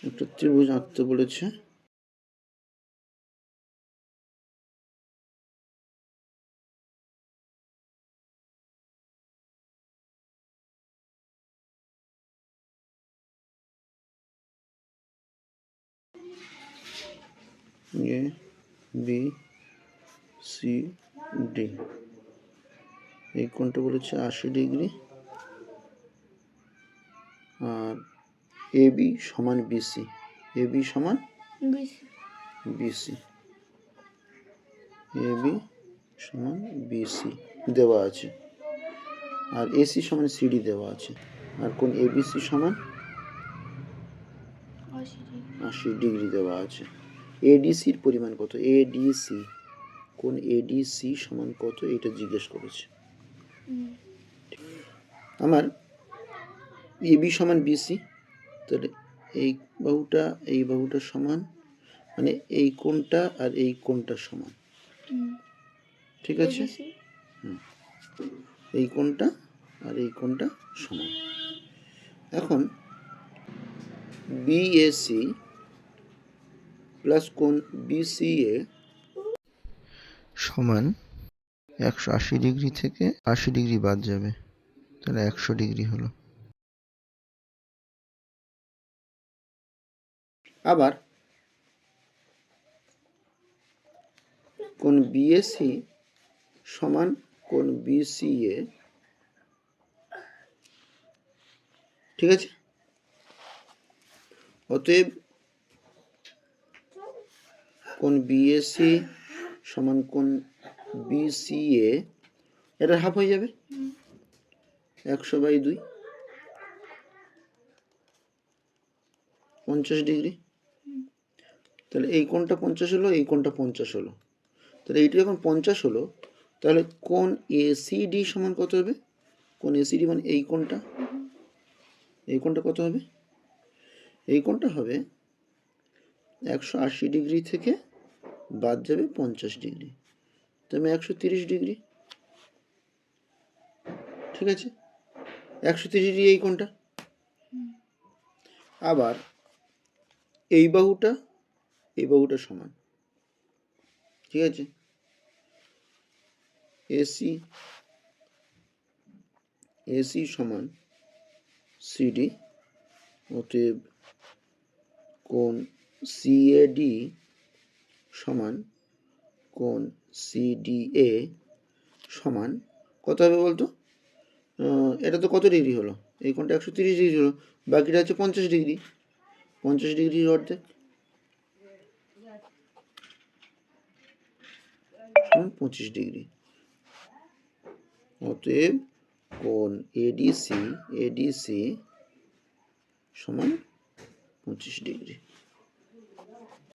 একটা ত্রিভুজ আঁকতে বলেছে। এ বি সি ডি, এই কোণটা বলেছে 80 ডিগ্রি, আর এ বি সমান বিসি, এ বি সমান বিসি, এ বি সমান বিসি দেওয়া আছে, আর এসি সমান সিডি দেওয়া আছে, আর কোণ এবিসি সমান 80 ডিগ্রি দেওয়া আছে। এডিসির পরিমাণ কত, এডিসি কোণ এডিসি সমান কত, এটা জিজ্ঞেস করেছে। আমার এবি সমান বিসি, তাহলে এই বাহুটা সমান, মানে এই কোণটা আর এই কোণটা সমান, ঠিক আছে? এই কোণটা আর এই কোণটা সমান। এখন বিএসি প্লাস কোণ বিসিএ সমান 180 ডিগ্রি থেকে 80 ডিগ্রি বাদ যাবে, তাহলে 100 ডিগ্রি হলো। আবার কোণ বিএসি সমান কোণ বিসিএ, ঠিক আছে? অতএব কোণ বিএসি সমান কোণ বিসিএ, এটা হাফ হয়ে যাবে, 100/2, 50 ডিগ্রি। তাহলে এই কোণটা 50 হলো, এই কোণটা 50 হলো, তাহলে এইটা যখন 50 হলো, তাহলে কোণ এসিডি সমান কত হবে? কোণ এসিডি মানে এই কোণটা, এই কোণটা কত হবে? এই কোণটা হবে 180 ডিগ্রি থেকে বাদ যাবে 50 ডিগ্রি, তাহলে 130 ডিগ্রি, ঠিক আছে? 130 ডিগ্রি এই কোণটা। আবার এই বাহুটা সমান, ঠিক আছে? এসি সমান সিডি, অতএব কোণ সিএডি সমান কোণ সিডিএ সমান কত হবে বলতো? এটা তো কত ডিগ্রি হলো? এই কোণটা 130 ডিগ্রি হলো, বাকিটা হচ্ছে 50 ডিগ্রি, 50 ডিগ্রির অর্ধেক সমান 25 ডিগ্রি। অতএব কোণ এডিসি সমান 25 ডিগ্রি।